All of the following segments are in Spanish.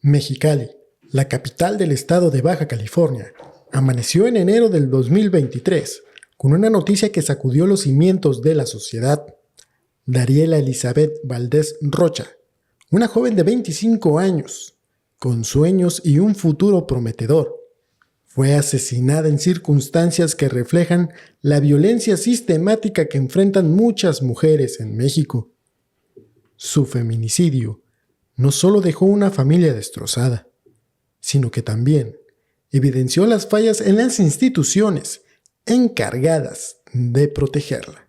Mexicali, la capital del estado de Baja California, amaneció en enero del 2023 con una noticia que sacudió los cimientos de la sociedad. Dariela Elizabeth Valdés Rocha, una joven de 25 años, con sueños y un futuro prometedor, fue asesinada en circunstancias que reflejan la violencia sistemática que enfrentan muchas mujeres en México. Su feminicidio no solo dejó una familia destrozada, sino que también evidenció las fallas en las instituciones encargadas de protegerla.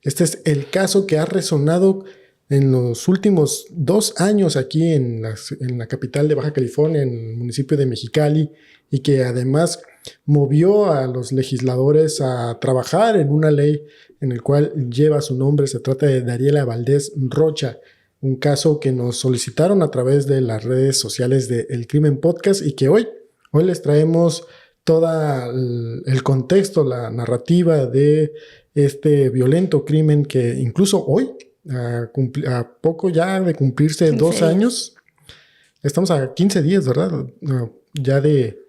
Este es el caso que ha resonado en los últimos 2 años aquí en la capital de Baja California, en el municipio de Mexicali, y que además movió a los legisladores a trabajar en una ley en el cual lleva su nombre. Se trata de Dariela Valdés Rocha, un caso que nos solicitaron a través de las redes sociales de El Crimen Podcast y que hoy les traemos todo el contexto, la narrativa de este violento crimen que incluso hoy, a poco ya de cumplirse 2 años, estamos a 15 días, ¿verdad? Ya de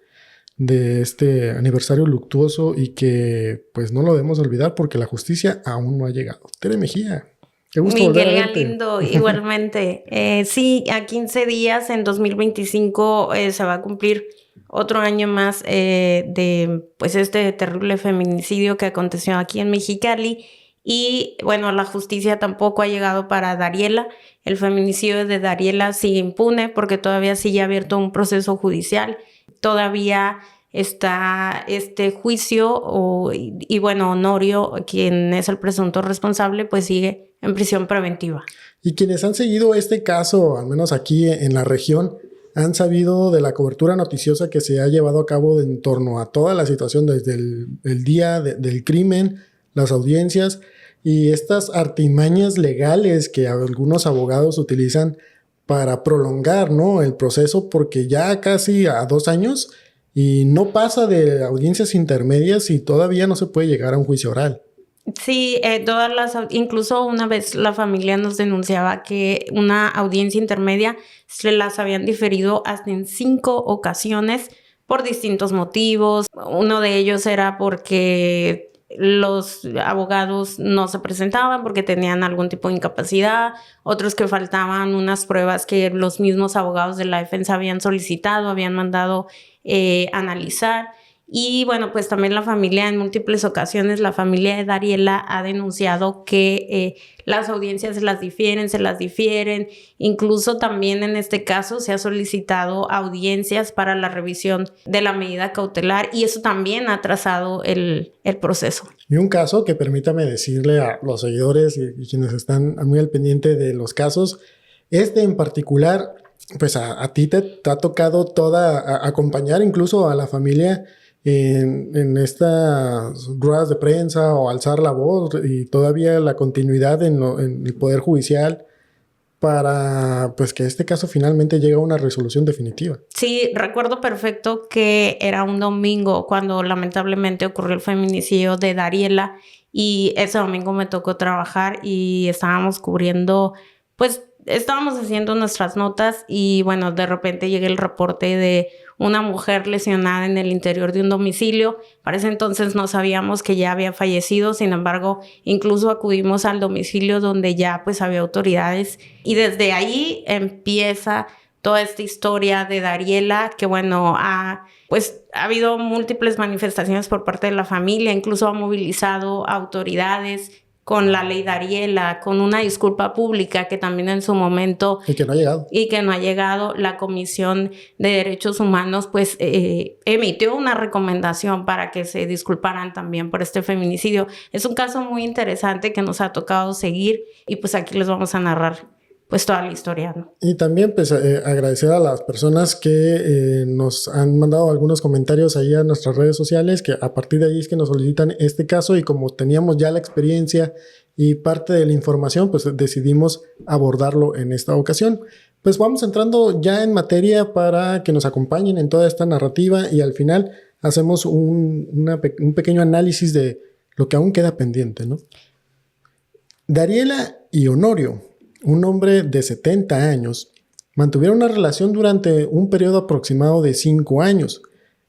este aniversario luctuoso y que pues no lo debemos olvidar porque la justicia aún no ha llegado. Tere Mejía, qué gusto volver a verte. Miguel Galindo, igualmente. Sí, a 15 días, en 2025, se va a cumplir otro año más de pues este terrible feminicidio que aconteció aquí en Mexicali. Y bueno, la justicia tampoco ha llegado para Dariela. El feminicidio de Dariela sigue impune porque todavía sigue abierto un proceso judicial. Todavía está este juicio y bueno, Honorio, quien es el presunto responsable, pues sigue en prisión preventiva. Y quienes han seguido este caso, al menos aquí en la región, han sabido de la cobertura noticiosa que se ha llevado a cabo en torno a toda la situación desde el día del crimen, las audiencias y estas artimañas legales que algunos abogados utilizan para prolongar, ¿no?, el proceso, porque ya casi a 2 años y no pasa de audiencias intermedias y todavía no se puede llegar a un juicio oral. Sí, incluso una vez la familia nos denunciaba que una audiencia intermedia se las habían diferido hasta en 5 ocasiones por distintos motivos. Uno de ellos era porque los abogados no se presentaban porque tenían algún tipo de incapacidad, otros que faltaban unas pruebas que los mismos abogados de la defensa habían solicitado, habían mandado analizar. Y bueno, pues también la familia, en múltiples ocasiones, la familia de Dariela ha denunciado que las audiencias se las difieren. Incluso también en este caso se ha solicitado audiencias para la revisión de la medida cautelar y eso también ha atrasado el proceso. Y un caso que permítame decirle a los seguidores y quienes están muy al pendiente de los casos, este en particular, pues a ti te ha tocado acompañar incluso a la familia en estas ruedas de prensa o alzar la voz y todavía la continuidad en el Poder Judicial para pues que este caso finalmente llegue a una resolución definitiva. Sí, recuerdo perfecto que era un domingo cuando lamentablemente ocurrió el feminicidio de Dariela y ese domingo me tocó trabajar y estábamos cubriendo, pues estábamos haciendo nuestras notas y bueno, de repente llega el reporte de una mujer lesionada en el interior de un domicilio. Para ese entonces no sabíamos que ya había fallecido, sin embargo, incluso acudimos al domicilio donde ya pues había autoridades y desde ahí empieza toda esta historia de Dariela que bueno, ha habido múltiples manifestaciones por parte de la familia, incluso ha movilizado autoridades con la ley Dariela, con una disculpa pública que también en su momento... Y que no ha llegado. La Comisión de Derechos Humanos pues emitió una recomendación para que se disculparan también por este feminicidio. Es un caso muy interesante que nos ha tocado seguir y pues aquí les vamos a narrar pues toda la historia, ¿no? Y también pues agradecer a las personas que nos han mandado algunos comentarios ahí a nuestras redes sociales, que a partir de ahí es que nos solicitan este caso y como teníamos ya la experiencia y parte de la información, pues decidimos abordarlo en esta ocasión. Pues vamos entrando ya en materia para que nos acompañen en toda esta narrativa y al final hacemos un pequeño análisis de lo que aún queda pendiente, ¿no? Dariela y Honorio, un hombre de 70 años, mantuvieron una relación durante un periodo aproximado de 5 años.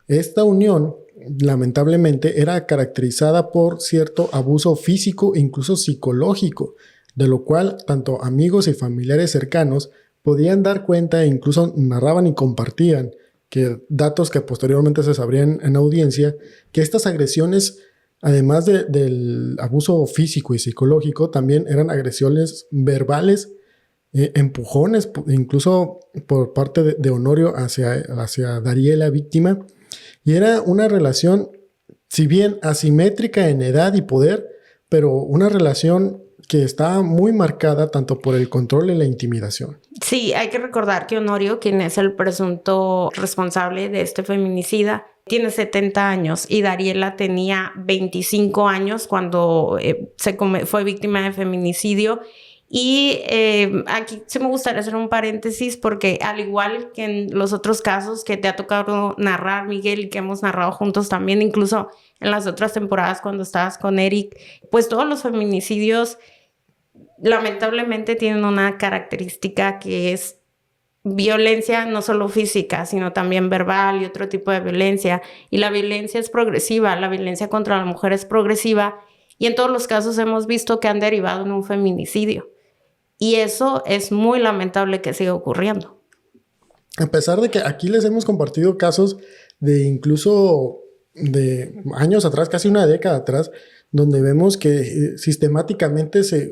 Esta unión, lamentablemente, era caracterizada por cierto abuso físico e incluso psicológico, de lo cual tanto amigos y familiares cercanos podían dar cuenta e incluso narraban y compartían, que datos que posteriormente se sabrían en audiencia, que estas agresiones, además del abuso físico y psicológico, también eran agresiones verbales, empujones, incluso por parte de Honorio hacia Dariela, víctima. Y era una relación, si bien asimétrica en edad y poder, pero una relación que estaba muy marcada tanto por el control y la intimidación. Sí, hay que recordar que Honorio, quien es el presunto responsable de este feminicida, tiene 70 años y Dariela tenía 25 años cuando fue víctima de feminicidio. Y aquí sí me gustaría hacer un paréntesis porque al igual que en los otros casos que te ha tocado narrar, Miguel, y que hemos narrado juntos también, incluso en las otras temporadas cuando estabas con Eric, pues todos los feminicidios lamentablemente tienen una característica que es violencia no solo física, sino también verbal y otro tipo de violencia. Y la violencia es progresiva, la violencia contra la mujer es progresiva y en todos los casos hemos visto que han derivado en un feminicidio. Y eso es muy lamentable que siga ocurriendo. A pesar de que aquí les hemos compartido casos de incluso de años atrás, casi una década atrás, donde vemos que sistemáticamente se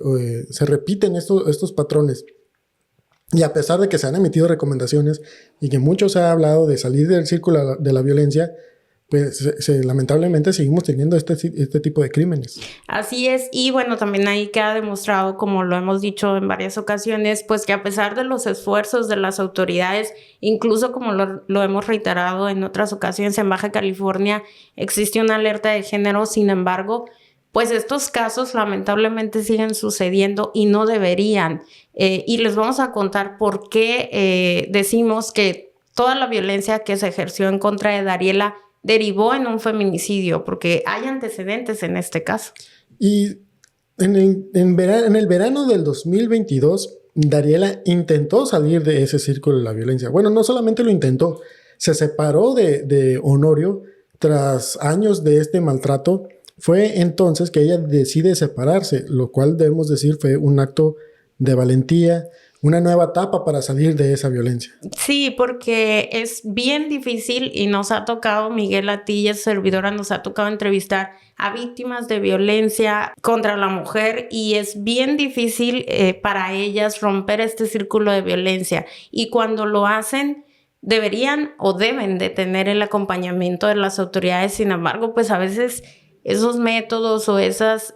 repiten estos patrones. Y a pesar de que se han emitido recomendaciones y que mucho se ha hablado de salir del círculo de la violencia, pues lamentablemente seguimos teniendo este tipo de crímenes. Así es, y bueno, también ahí queda demostrado, como lo hemos dicho en varias ocasiones, pues que a pesar de los esfuerzos de las autoridades, incluso como lo hemos reiterado en otras ocasiones en Baja California, existe una alerta de género, sin embargo, pues estos casos lamentablemente siguen sucediendo y no deberían. Y les vamos a contar por qué decimos que toda la violencia que se ejerció en contra de Dariela derivó en un feminicidio, porque hay antecedentes en este caso. Y en el verano del 2022, Dariela intentó salir de ese círculo de la violencia. Bueno, no solamente lo intentó, se separó de Honorio tras años de este maltrato. Fue entonces que ella decide separarse, lo cual debemos decir fue un acto de valentía, una nueva etapa para salir de esa violencia. Sí, porque es bien difícil y nos ha tocado, Miguel, a ti y a su servidora, nos ha tocado entrevistar a víctimas de violencia contra la mujer y es bien difícil para ellas romper este círculo de violencia. Y cuando lo hacen, deberían o deben de tener el acompañamiento de las autoridades. Sin embargo, pues a veces esos métodos o estas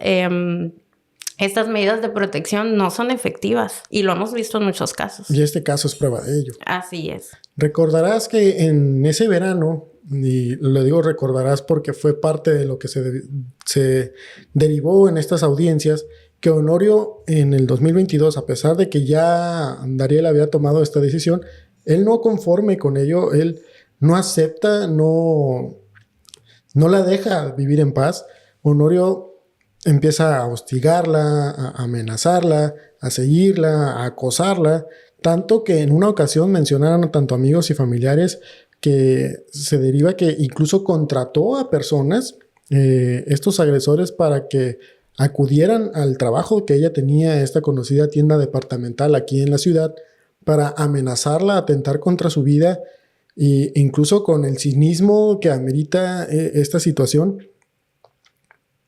medidas de protección no son efectivas y lo hemos visto en muchos casos. Y este caso es prueba de ello. Así es. Recordarás que en ese verano, y lo digo recordarás porque fue parte de lo que se derivó en estas audiencias, que Honorio en el 2022, a pesar de que ya Dariela había tomado esta decisión, él no conforme con ello, él no acepta, no la deja vivir en paz. Honorio empieza a hostigarla, a amenazarla, a seguirla, a acosarla, tanto que en una ocasión mencionaron a tanto amigos y familiares que se deriva que incluso contrató a personas, estos agresores, para que acudieran al trabajo que ella tenía, esta conocida tienda departamental aquí en la ciudad, para amenazarla, atentar contra su vida, e incluso con el cinismo que amerita esta situación,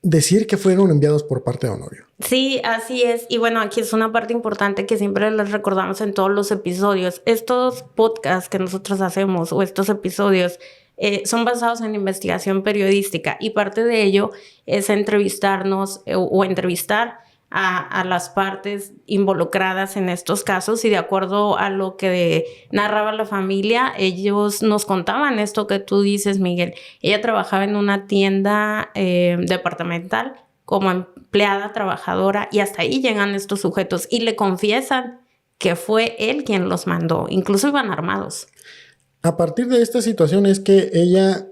decir que fueron enviados por parte de Honorio. Sí, así es. Y bueno, aquí es una parte importante que siempre les recordamos en todos los episodios. Estos podcasts que nosotros hacemos o estos episodios son basados en investigación periodística y parte de ello es entrevistarnos o entrevistar a las partes involucradas en estos casos y de acuerdo a lo que narraba la familia, ellos nos contaban esto que tú dices, Miguel. Ella trabajaba en una tienda departamental como empleada trabajadora y hasta ahí llegan estos sujetos y le confiesan que fue él quien los mandó, incluso iban armados. A partir de esta situación es que ella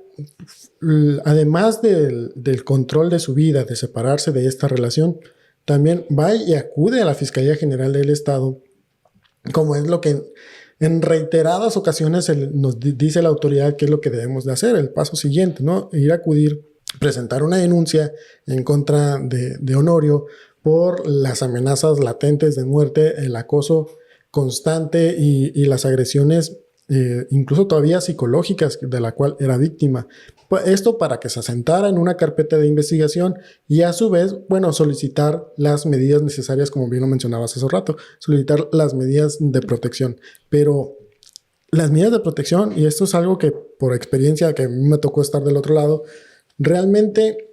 además del control de su vida, de separarse de esta relación, también va y acude a la Fiscalía General del Estado, como es lo que en reiteradas ocasiones nos dice la autoridad que es lo que debemos de hacer, el paso siguiente, ¿no? Ir a acudir, presentar una denuncia en contra de Honorio por las amenazas latentes de muerte, el acoso constante y las agresiones incluso todavía psicológicas de la cual era víctima. Esto para que se asentara en una carpeta de investigación y a su vez, bueno, solicitar las medidas necesarias, como bien lo mencionabas hace rato, solicitar las medidas de protección. Pero las medidas de protección, y esto es algo que por experiencia que a mí me tocó estar del otro lado, realmente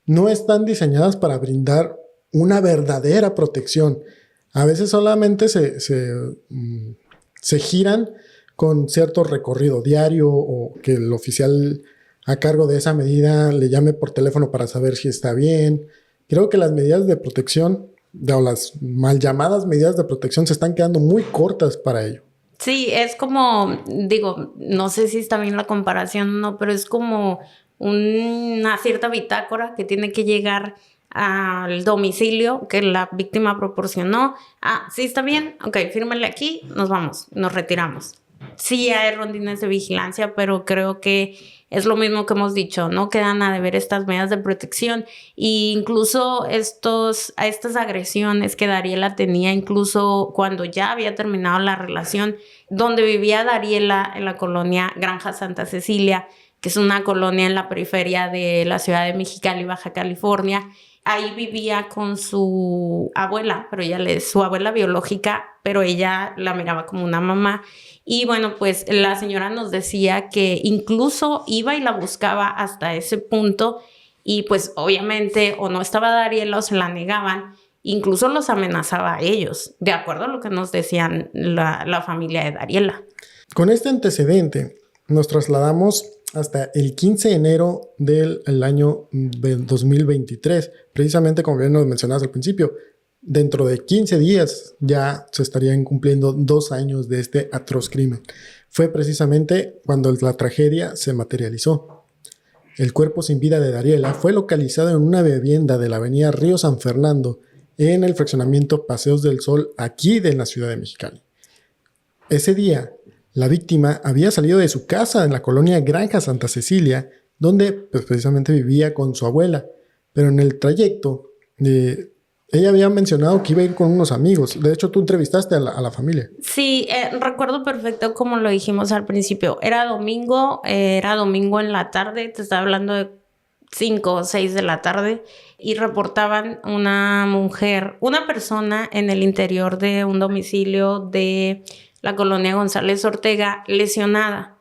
no están diseñadas para brindar una verdadera protección. A veces solamente se giran con cierto recorrido diario o que el oficial a cargo de esa medida le llame por teléfono para saber si está bien. Creo que las medidas de protección, o las mal llamadas medidas de protección, se están quedando muy cortas para ello. Sí, es como, digo, no sé si está bien la comparación o no, pero es como una cierta bitácora que tiene que llegar al domicilio que la víctima proporcionó. Ah, sí, está bien, ok, fírmale aquí, nos vamos, nos retiramos. Sí hay rondines de vigilancia, pero creo que es lo mismo que hemos dicho, no quedan a deber estas medidas de protección. E incluso a estas agresiones que Dariela tenía, incluso cuando ya había terminado la relación, donde vivía Dariela en la colonia Granja Santa Cecilia, que es una colonia en la periferia de la ciudad de Mexicali, Baja California. Ahí vivía con su abuela, pero su abuela biológica, pero ella la miraba como una mamá. Y bueno, pues la señora nos decía que incluso iba y la buscaba hasta ese punto y pues obviamente o no estaba Dariela o se la negaban, incluso los amenazaba a ellos, de acuerdo a lo que nos decían la familia de Dariela. Con este antecedente nos trasladamos hasta el 15 de enero del año 2023, precisamente como bien nos mencionabas al principio. Dentro de 15 días ya se estarían cumpliendo 2 años de este atroz crimen. Fue precisamente cuando la tragedia se materializó. El cuerpo sin vida de Dariela fue localizado en una vivienda de la avenida Río San Fernando, en el fraccionamiento Paseos del Sol, aquí de la ciudad de Mexicali. Ese día, la víctima había salido de su casa en la colonia Granja Santa Cecilia, donde pues, precisamente vivía con su abuela, pero en el trayecto ella había mencionado que iba a ir con unos amigos. De hecho, tú entrevistaste a la familia. Sí, recuerdo perfecto como lo dijimos al principio. Era domingo en la tarde, te estaba hablando de 5 o 6 de la tarde, y reportaban una persona en el interior de un domicilio de la colonia González Ortega lesionada.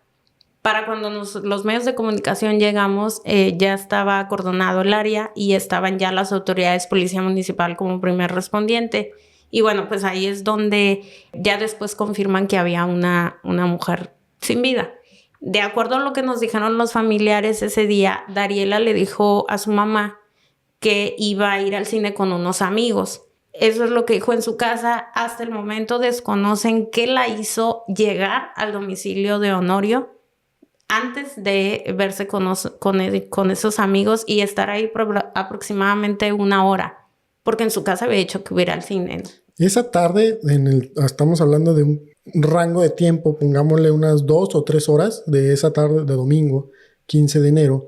Para cuando los medios de comunicación llegamos, ya estaba acordonado el área y estaban ya las autoridades, policía municipal como primer respondiente. Y bueno, pues ahí es donde ya después confirman que había una mujer sin vida. De acuerdo a lo que nos dijeron los familiares ese día, Dariela le dijo a su mamá que iba a ir al cine con unos amigos. Eso es lo que dijo en su casa. Hasta el momento desconocen qué la hizo llegar al domicilio de Honorio antes de verse con esos amigos y estar ahí por aproximadamente 1 hora, porque en su casa había dicho que hubiera al cine. Esa tarde, estamos hablando de un rango de tiempo, pongámosle unas 2 o 3 horas de esa tarde de domingo, 15 de enero,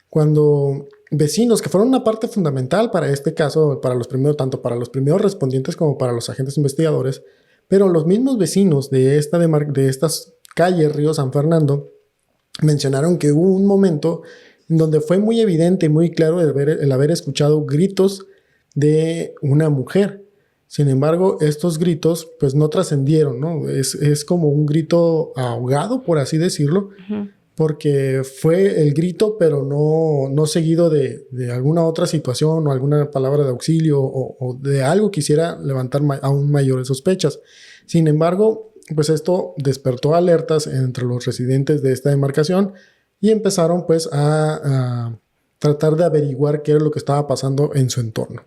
cuando vecinos, que fueron una parte fundamental para este caso, tanto para los primeros respondientes como para los agentes investigadores, pero los mismos vecinos de estas calles Río San Fernando mencionaron que hubo un momento en donde fue muy evidente y muy claro el haber escuchado gritos de una mujer. Sin embargo, estos gritos pues no trascendieron, ¿no? Es como un grito ahogado, por así decirlo, porque fue el grito, pero no seguido de alguna otra situación o alguna palabra de auxilio o de algo que hiciera levantar aún mayores sospechas. Sin embargo, pues esto despertó alertas entre los residentes de esta demarcación y empezaron pues a tratar de averiguar qué era lo que estaba pasando en su entorno.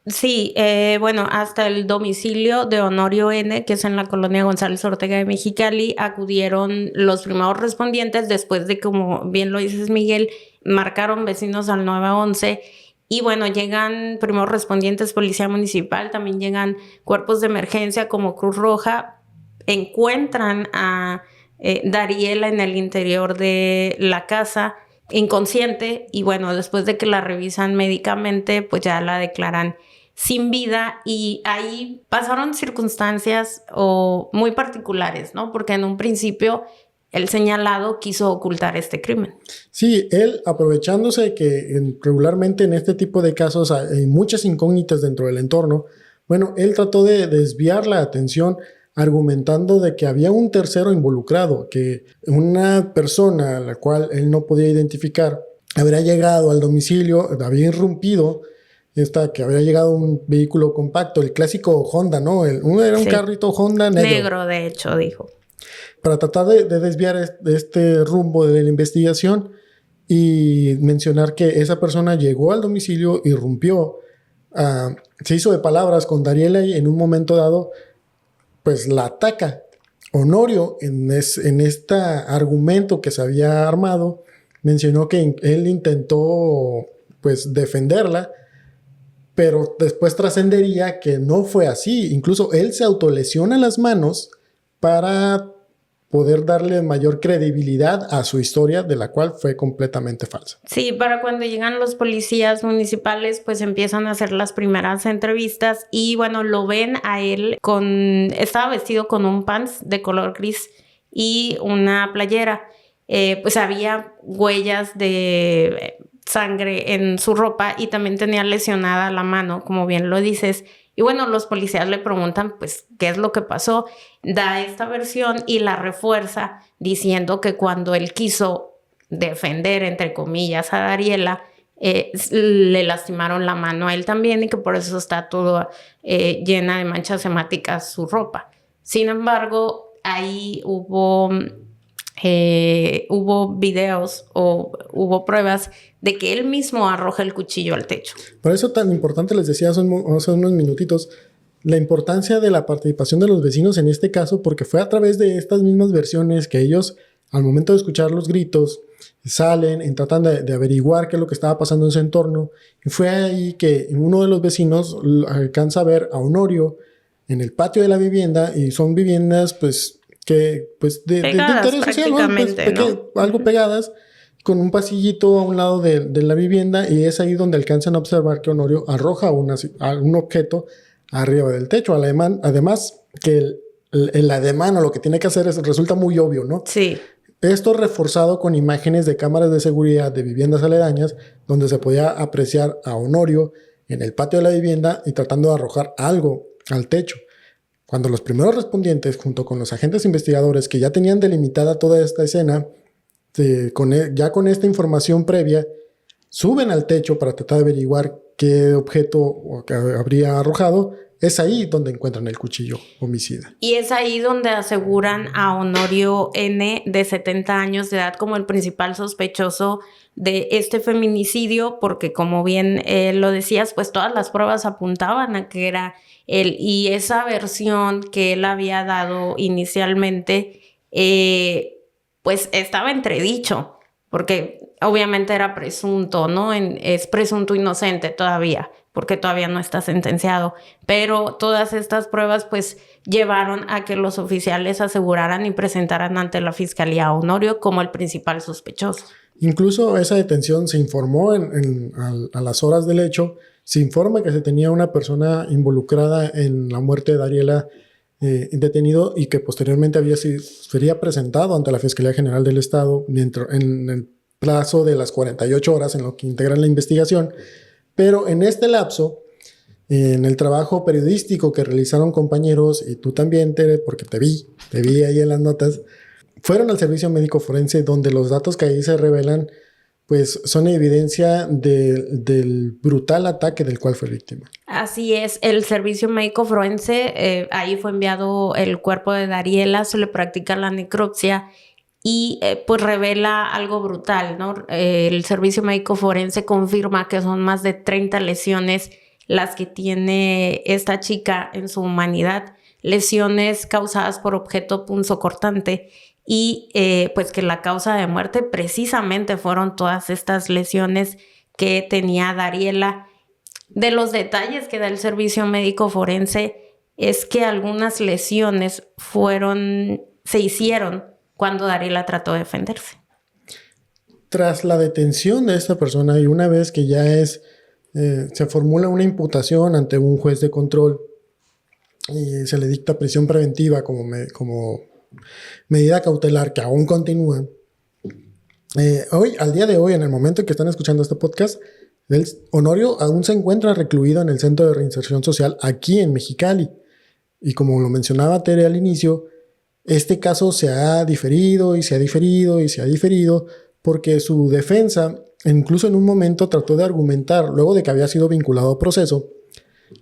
Sí, bueno, hasta el domicilio de Honorio N., que es en la colonia González Ortega de Mexicali, acudieron los primeros respondientes después de, como bien lo dices, Miguel, marcaron vecinos al 911. Y bueno, llegan primeros respondientes, policía municipal, también llegan cuerpos de emergencia como Cruz Roja, encuentran a Dariela en el interior de la casa, inconsciente, y bueno, después de que la revisan médicamente, pues ya la declaran sin vida. Y ahí pasaron circunstancias muy particulares, ¿no? Porque en un principio el señalado quiso ocultar este crimen. Sí, él aprovechándose de que regularmente en este tipo de casos hay muchas incógnitas dentro del entorno, bueno, él trató de desviar la atención argumentando de que había un tercero involucrado, que una persona a la cual él no podía identificar habría llegado al domicilio, había irrumpido, que habría llegado un vehículo compacto, el clásico Honda, ¿no? Uno era un carrito Honda negro. Negro, de hecho, dijo. Para tratar de desviar este rumbo de la investigación y mencionar que esa persona llegó al domicilio, irrumpió, se hizo de palabras con Dariela y en un momento dado pues la ataca. Honorio, en este argumento que se había armado, mencionó que él intentó pues defenderla, pero después trascendería que no fue así. Incluso él se autolesiona las manos para poder darle mayor credibilidad a su historia, de la cual fue completamente falsa. Sí, para cuando llegan los policías municipales, pues empiezan a hacer las primeras entrevistas y bueno, lo ven a él estaba vestido con un pants de color gris y una playera. Pues había huellas de sangre en su ropa y también tenía lesionada la mano, como bien lo dices. Y bueno, los policías le preguntan, pues, ¿qué es lo que pasó? Da esta versión y la refuerza diciendo que cuando él quiso defender, entre comillas, a Dariela, le lastimaron la mano a él también y que por eso está todo llena de manchas hemáticas su ropa. Sin embargo, ahí hubo videos o hubo pruebas de que él mismo arroja el cuchillo al techo. Por eso tan importante, les decía hace unos minutitos, la importancia de la participación de los vecinos en este caso, porque fue a través de estas mismas versiones que ellos, al momento de escuchar los gritos, salen, tratan de averiguar qué es lo que estaba pasando en su entorno, y fue ahí que uno de los vecinos alcanza a ver a Honorio en el patio de la vivienda, y son viviendas pues que pues de interés social, ¿no? Algo pegadas, con un pasillito a un lado de la vivienda, y es ahí donde alcanzan a observar que Honorio arroja un objeto arriba del techo. Además que el ademán o lo que tiene que hacer resulta muy obvio, ¿no? Sí. Esto reforzado con imágenes de cámaras de seguridad de viviendas aledañas, donde se podía apreciar a Honorio en el patio de la vivienda y tratando de arrojar algo al techo. Cuando los primeros respondientes, junto con los agentes investigadores que ya tenían delimitada toda esta escena, ya con esta información previa, suben al techo para tratar de averiguar qué objeto habría arrojado, es ahí donde encuentran el cuchillo homicida. Y es ahí donde aseguran a Honorio N., de 70 años de edad, como el principal sospechoso de este feminicidio, porque como bien lo decías, pues todas las pruebas apuntaban a que era él. Y esa versión que él había dado inicialmente, pues estaba entredicho, porque obviamente era presunto, ¿no? Es presunto inocente todavía, porque todavía no está sentenciado. Pero todas estas pruebas pues llevaron a que los oficiales aseguraran y presentaran ante la fiscalía a Honorio como el principal sospechoso. Incluso esa detención se informó a las horas del hecho, se informa que se tenía una persona involucrada en la muerte de Dariela detenido y que posteriormente sería presentado ante la Fiscalía General del Estado en el plazo de las 48 horas en lo que integran la investigación. Pero en este lapso, en el trabajo periodístico que realizaron compañeros, y tú también, Tere, porque te vi ahí en las notas, fueron al servicio médico forense, donde los datos que ahí se revelan pues son evidencia del brutal ataque del cual fue víctima. Así es, el servicio médico forense, ahí fue enviado el cuerpo de Dariela, se le practica la necropsia y pues revela algo brutal, ¿no? El servicio médico forense confirma que son más de 30 lesiones las que tiene esta chica en su humanidad, lesiones causadas por objeto punzocortante y pues que la causa de muerte precisamente fueron todas estas lesiones que tenía Dariela. De los detalles que da el servicio médico forense es que algunas lesiones se hicieron cuando Dariela trató de defenderse. Tras la detención de esta persona y una vez que ya se formula una imputación ante un juez de control y se le dicta prisión preventiva como medida cautelar que aún continúa, al día de hoy, en el momento en que están escuchando este podcast, Honorio aún se encuentra recluido en el Centro de Reinserción Social aquí en Mexicali. Y como lo mencionaba Tere al inicio, este caso se ha diferido y se ha diferido y se ha diferido porque su defensa, incluso en un momento trató de argumentar, luego de que había sido vinculado a proceso,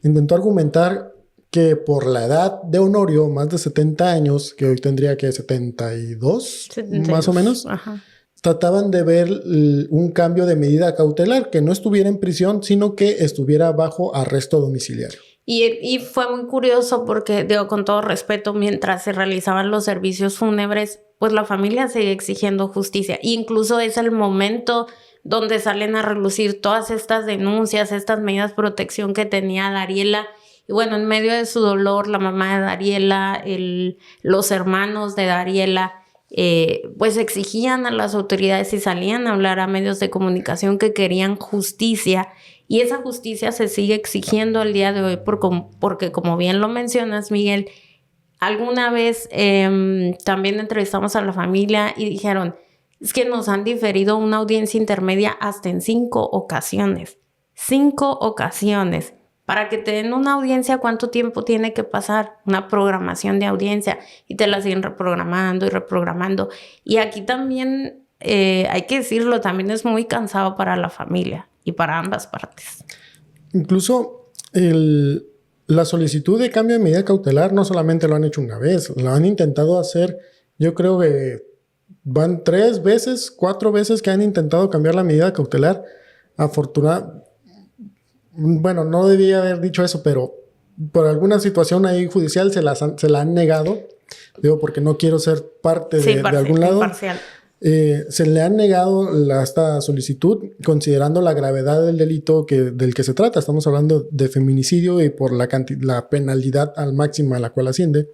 intentó argumentar que por la edad de Honorio, más de 70 años, que hoy tendría que 72, más o menos, ajá, trataban de ver un cambio de medida cautelar, que no estuviera en prisión, sino que estuviera bajo arresto domiciliario. Y fue muy curioso porque, digo, con todo respeto, mientras se realizaban los servicios fúnebres, pues la familia sigue exigiendo justicia. E incluso es el momento donde salen a relucir todas estas denuncias, estas medidas de protección que tenía Dariela. Y bueno, en medio de su dolor, la mamá de Dariela, los hermanos de Dariela, pues exigían a las autoridades y salían a hablar a medios de comunicación que querían justicia. Y esa justicia se sigue exigiendo al día de hoy porque como bien lo mencionas, Miguel, alguna vez también entrevistamos a la familia y dijeron, es que nos han diferido una audiencia intermedia hasta en 5 ocasiones. 5 ocasiones. Para que te den una audiencia, ¿cuánto tiempo tiene que pasar? Una programación de audiencia y te la siguen reprogramando y reprogramando. Y aquí también, hay que decirlo, también es muy cansado para la familia y para ambas partes. Incluso la solicitud de cambio de medida cautelar no solamente lo han hecho una vez, lo han intentado hacer, yo creo que van 3 veces, 4 veces que han intentado cambiar la medida cautelar. Bueno, no debía haber dicho eso, pero por alguna situación ahí judicial se la han negado. Digo, porque no quiero ser parte de algún lado. Se le han negado esta solicitud considerando la gravedad del delito del que se trata. Estamos hablando de feminicidio y por la penalidad al máxima a la cual asciende.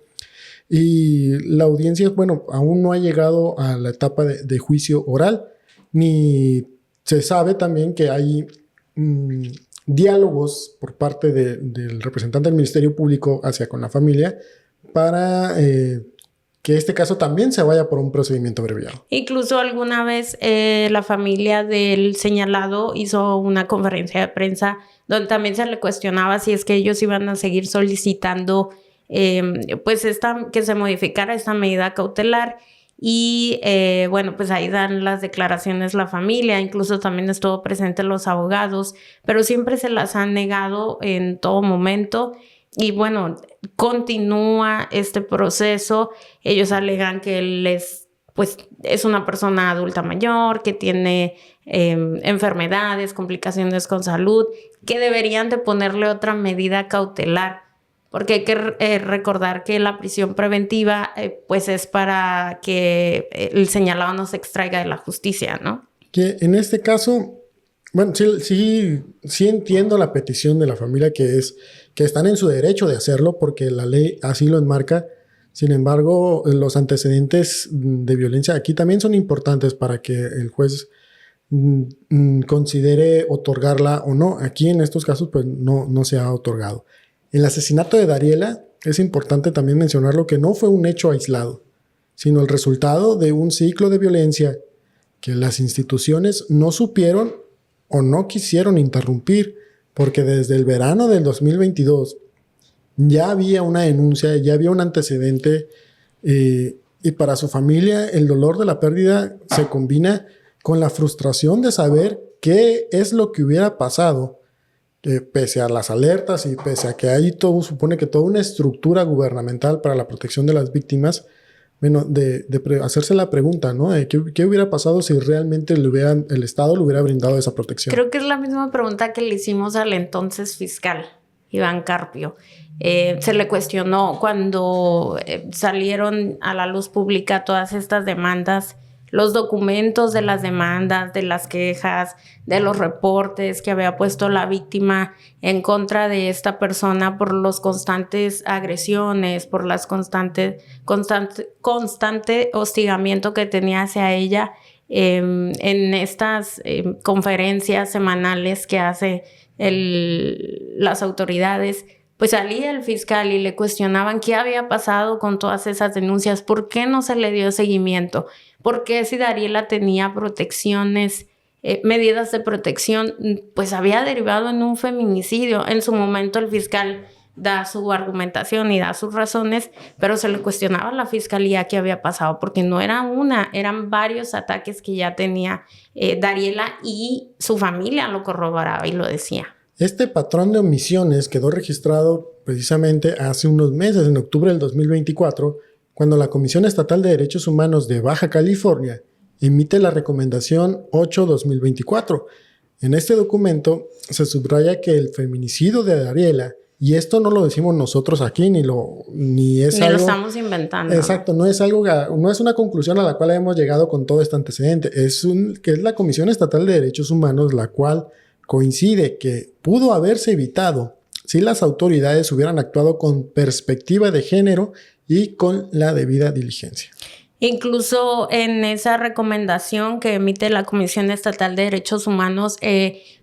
Y la audiencia, bueno, aún no ha llegado a la etapa de juicio oral, ni se sabe también que hay diálogos por parte del representante del Ministerio Público hacia con la familia para que este caso también se vaya por un procedimiento abreviado. Incluso alguna vez la familia del señalado hizo una conferencia de prensa donde también se le cuestionaba si es que ellos iban a seguir solicitando pues que se modificara esta medida cautelar. Y bueno, pues ahí dan las declaraciones la familia, incluso también estuvo presente los abogados, pero siempre se las han negado en todo momento. Y bueno, continúa este proceso. Ellos alegan que él es una persona adulta mayor, que tiene enfermedades, complicaciones con salud, que deberían de ponerle otra medida cautelar. Porque hay que recordar que la prisión preventiva pues es para que el señalado no se extraiga de la justicia, ¿no? Que en este caso, bueno, sí entiendo la petición de la familia que están en su derecho de hacerlo porque la ley así lo enmarca. Sin embargo, los antecedentes de violencia aquí también son importantes para que el juez considere otorgarla o no. Aquí en estos casos pues no se ha otorgado. El asesinato de Dariela, es importante también mencionarlo, que no fue un hecho aislado, sino el resultado de un ciclo de violencia que las instituciones no supieron o no quisieron interrumpir, porque desde el verano del 2022 ya había una denuncia, ya había un antecedente, y para su familia el dolor de la pérdida se combina con la frustración de saber qué es lo que hubiera pasado. Pese a las alertas y pese a que hay supone que toda una estructura gubernamental para la protección de las víctimas, bueno, hacerse la pregunta, ¿no? ¿Qué hubiera pasado si realmente el Estado le hubiera brindado esa protección? Creo que es la misma pregunta que le hicimos al entonces fiscal, Iván Carpio. Se le cuestionó cuando salieron a la luz pública todas estas demandas, los documentos de las demandas, de las quejas, de los reportes que había puesto la víctima en contra de esta persona por los constantes agresiones, por las constante hostigamiento que tenía hacia ella en estas conferencias semanales que hace las autoridades. Pues salía el fiscal y le cuestionaban qué había pasado con todas esas denuncias, por qué no se le dio seguimiento, por qué si Dariela tenía protecciones, medidas de protección, pues había derivado en un feminicidio. En su momento el fiscal da su argumentación y da sus razones, pero se le cuestionaba a la fiscalía qué había pasado, porque no era una, eran varios ataques que ya tenía Dariela y su familia lo corroboraba y lo decía. Este patrón de omisiones quedó registrado precisamente hace unos meses, en octubre del 2024, cuando la Comisión Estatal de Derechos Humanos de Baja California emite la recomendación 8-2024. En este documento se subraya que el feminicidio de Dariela, y esto no lo decimos nosotros aquí, ni es algo... Ni lo estamos inventando. Exacto, no es una conclusión a la cual hemos llegado con todo este antecedente. Que es la Comisión Estatal de Derechos Humanos la cual coincide que pudo haberse evitado si las autoridades hubieran actuado con perspectiva de género y con la debida diligencia. Incluso en esa recomendación que emite la Comisión Estatal de Derechos Humanos,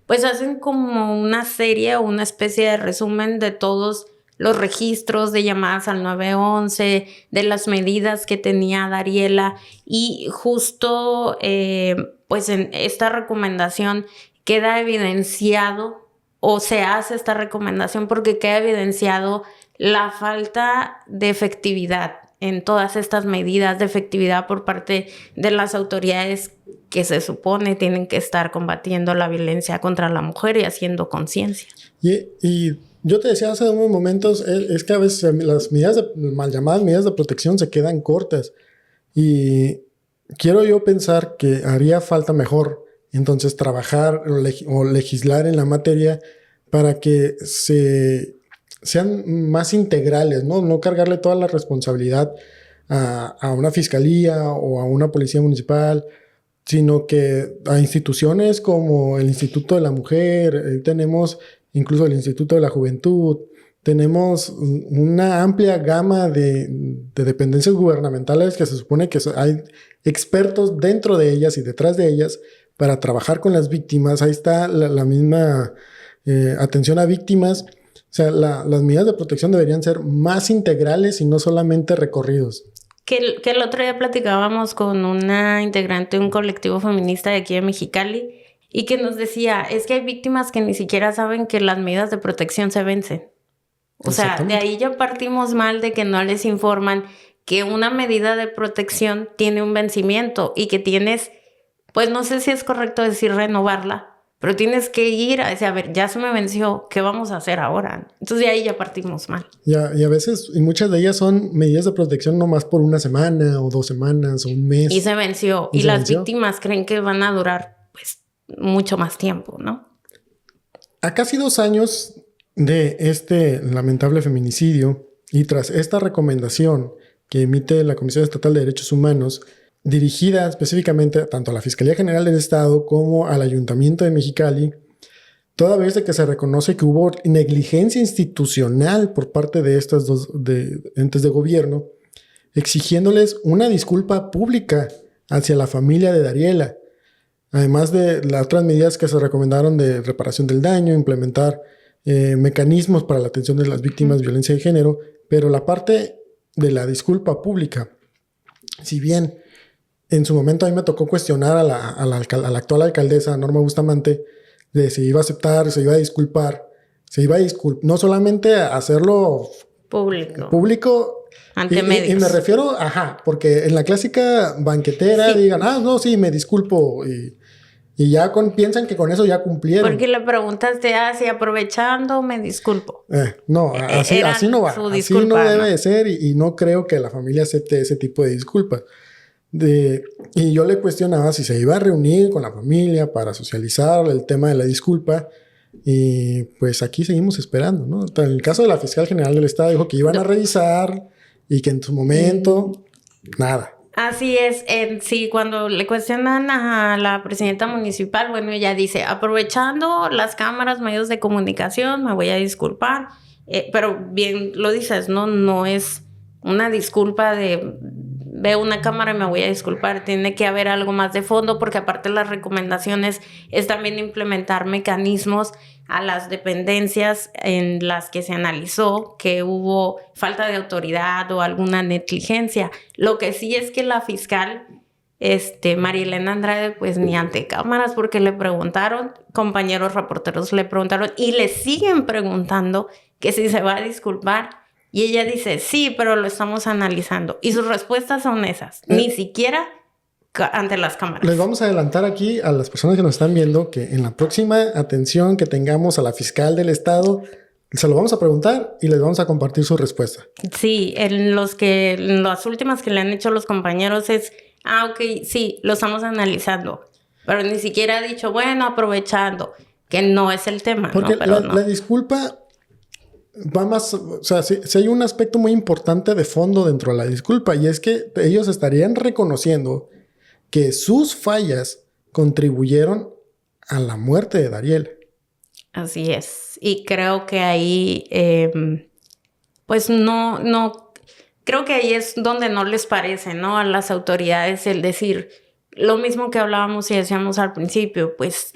pues hacen como una serie o una especie de resumen de todos los registros de llamadas al 911, de las medidas que tenía Dariela, y justo pues en esta recomendación queda evidenciado, o se hace esta recomendación porque queda evidenciado la falta de efectividad en todas estas medidas, de efectividad por parte de las autoridades que se supone tienen que estar combatiendo la violencia contra la mujer y haciendo conciencia. Y yo te decía hace unos momentos, es que a veces las mal llamadas medidas de protección se quedan cortas, y quiero yo pensar que haría falta mejor entonces trabajar o legislar en la materia para que sean más integrales, ¿no? No cargarle toda la responsabilidad a una fiscalía o a una policía municipal, sino que a instituciones como el Instituto de la Mujer, tenemos incluso el Instituto de la Juventud, tenemos una amplia gama de dependencias gubernamentales que se supone que hay expertos dentro de ellas y detrás de ellas para trabajar con las víctimas. Ahí está la misma atención a víctimas. O sea, las medidas de protección deberían ser más integrales y no solamente recorridos. Que el otro día platicábamos con una integrante de un colectivo feminista de aquí de Mexicali y que nos decía, es que hay víctimas que ni siquiera saben que las medidas de protección se vencen. O sea, de ahí ya partimos mal, de que no les informan que una medida de protección tiene un vencimiento y que tienes, pues no sé si es correcto decir renovarla, pero tienes que ir a decir, a ver, ya se me venció, ¿qué vamos a hacer ahora? Entonces de ahí ya partimos mal. Y a veces, y muchas de ellas son medidas de protección nomás por una semana o 2 semanas o un mes. Y se venció. Y las víctimas creen que van a durar pues mucho más tiempo, ¿no? A casi 2 años de este lamentable feminicidio y tras esta recomendación que emite la Comisión Estatal de Derechos Humanos, dirigida específicamente tanto a la Fiscalía General del Estado como al Ayuntamiento de Mexicali, toda vez de que se reconoce que hubo negligencia institucional por parte de estas dos entes de gobierno, exigiéndoles una disculpa pública hacia la familia de Dariela, además de las otras medidas que se recomendaron de reparación del daño, implementar mecanismos para la atención de las víctimas de violencia de género, pero la parte de la disculpa pública, si bien en su momento a mí me tocó cuestionar a la actual alcaldesa Norma Bustamante de si iba a aceptar, se iba a disculpar, no solamente a hacerlo público ante medios. Y me refiero, porque en la clásica banquetera digan, no, sí, me disculpo, Y ya piensan que con eso ya cumplieron. Porque le preguntaste, si aprovechando me disculpo. No, así no va. Así no debe de ser y no creo que la familia acepte ese tipo de disculpas. Y yo le cuestionaba si se iba a reunir con la familia para socializar el tema de la disculpa. Y pues aquí seguimos esperando, ¿no? En el caso de la fiscal general del estado dijo que iban a revisar y que en su momento, nada. Así es, sí, cuando le cuestionan a la presidenta municipal, bueno, ella dice, aprovechando las cámaras, medios de comunicación, me voy a disculpar, pero bien lo dices, no es una disculpa de veo una cámara y me voy a disculpar, tiene que haber algo más de fondo, porque aparte las recomendaciones es también implementar mecanismos a las dependencias en las que se analizó que hubo falta de autoridad o alguna negligencia. Lo que sí es que la fiscal, María Elena Andrade, pues ni ante cámaras, porque le preguntaron, compañeros reporteros le preguntaron y le siguen preguntando que si se va a disculpar. Y ella dice, sí, pero lo estamos analizando. Y sus respuestas son esas. Ni siquiera ante las cámaras. Les vamos a adelantar aquí a las personas que nos están viendo que en la próxima atención que tengamos a la fiscal del estado, se lo vamos a preguntar y les vamos a compartir su respuesta. Sí, en las últimas que le han hecho los compañeros es, ok, sí, lo estamos analizando. Pero ni siquiera ha dicho, bueno, aprovechando, que no es el tema. Porque ¿no? Pero la disculpa va más, o sea, sí hay un aspecto muy importante de fondo dentro de la disculpa y es que ellos estarían reconociendo que sus fallas contribuyeron a la muerte de Dariela. Así es. Y creo que ahí, pues no, creo que ahí es donde no les parece, ¿no? A las autoridades el decir lo mismo que hablábamos y decíamos al principio, pues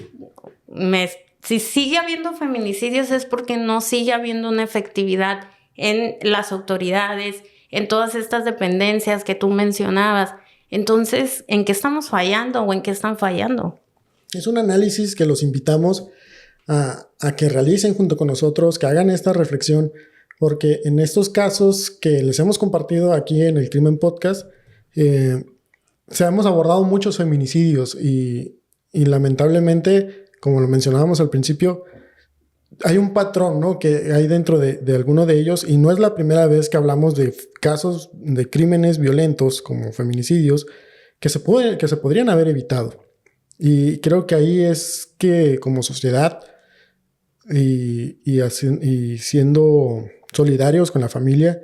si sigue habiendo feminicidios es porque no sigue habiendo una efectividad en las autoridades, en todas estas dependencias que tú mencionabas. Entonces, ¿en qué estamos fallando o en qué están fallando? Es un análisis que los invitamos a que realicen junto con nosotros, que hagan esta reflexión, porque en estos casos que les hemos compartido aquí en el Crimen Podcast, se hemos abordado muchos feminicidios y lamentablemente, como lo mencionábamos al principio, hay un patrón, ¿no? Que hay dentro de alguno de ellos y no es la primera vez que hablamos de casos de crímenes violentos como feminicidios que se podrían haber evitado. Y creo que ahí es que como sociedad y siendo solidarios con la familia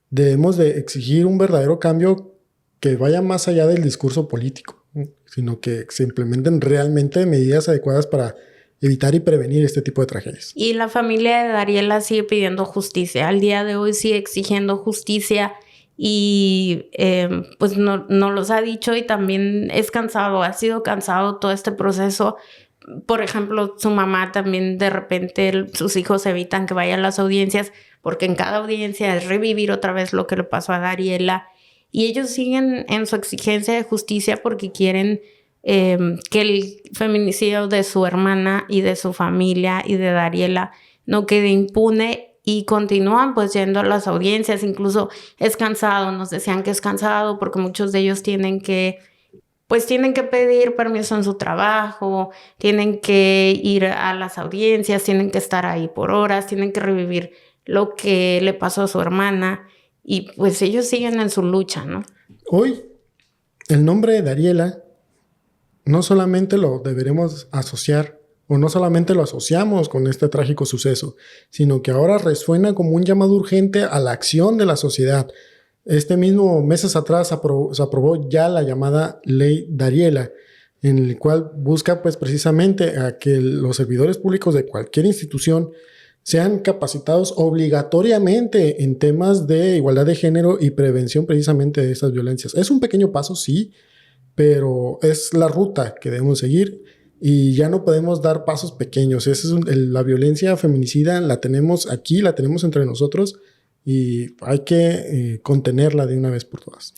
debemos de exigir un verdadero cambio que vaya más allá del discurso político, ¿no? Sino que se implementen realmente medidas adecuadas para evitar y prevenir este tipo de tragedias. Y la familia de Dariela sigue pidiendo justicia. Al día de hoy sigue exigiendo justicia y pues no los ha dicho y también es cansado, ha sido cansado todo este proceso. Por ejemplo, su mamá también de repente sus hijos evitan que vayan a las audiencias porque en cada audiencia es revivir otra vez lo que le pasó a Dariela y ellos siguen en su exigencia de justicia porque quieren que el feminicidio de su hermana y de su familia y de Dariela no quede impune y continúan pues yendo a las audiencias. Incluso es cansado, nos decían que es cansado porque muchos de ellos tienen que pedir permiso en su trabajo, tienen que ir a las audiencias, tienen que estar ahí por horas, tienen que revivir lo que le pasó a su hermana y pues ellos siguen en su lucha, ¿no? Hoy el nombre de Dariela no solamente lo deberemos asociar o no solamente lo asociamos con este trágico suceso, sino que ahora resuena como un llamado urgente a la acción de la sociedad. Meses atrás se aprobó ya la llamada Ley Dariela, en el cual busca pues precisamente a que los servidores públicos de cualquier institución sean capacitados obligatoriamente en temas de igualdad de género y prevención precisamente de estas violencias. Es un pequeño paso, sí, pero es la ruta que debemos seguir y ya no podemos dar pasos pequeños. La violencia feminicida la tenemos aquí, la tenemos entre nosotros y hay que contenerla de una vez por todas.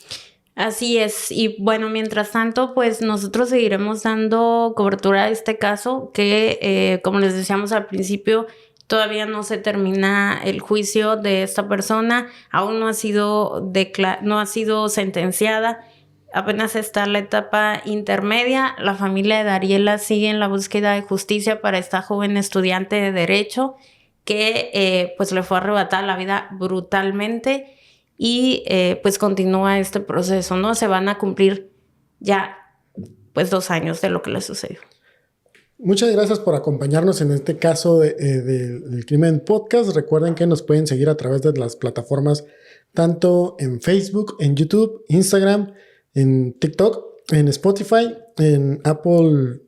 Así es. Y bueno, mientras tanto, pues nosotros seguiremos dando cobertura a este caso que, como les decíamos al principio, todavía no se termina el juicio de esta persona, aún no ha sido sentenciada. apenas está la etapa intermedia. La familia de Dariela sigue en la búsqueda de justicia para esta joven estudiante de Derecho que pues le fue arrebatada la vida brutalmente y pues continúa este proceso, ¿no? Se van a cumplir ya pues 2 años de lo que le sucedió. Muchas gracias por acompañarnos en este caso del Crimen Podcast. Recuerden que nos pueden seguir a través de las plataformas tanto en Facebook, en YouTube, Instagram, en TikTok, en Spotify, en Apple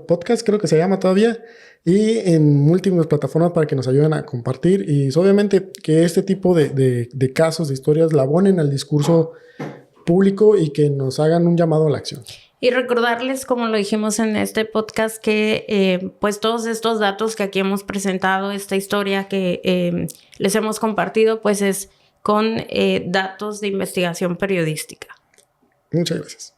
Podcast, creo que se llama todavía, y en múltiples plataformas para que nos ayuden a compartir y obviamente que este tipo de casos, de historias, la abonen al discurso público y que nos hagan un llamado a la acción. Y recordarles, como lo dijimos en este podcast, que pues todos estos datos que aquí hemos presentado, esta historia que les hemos compartido, pues es con datos de investigación periodística. Muchas gracias.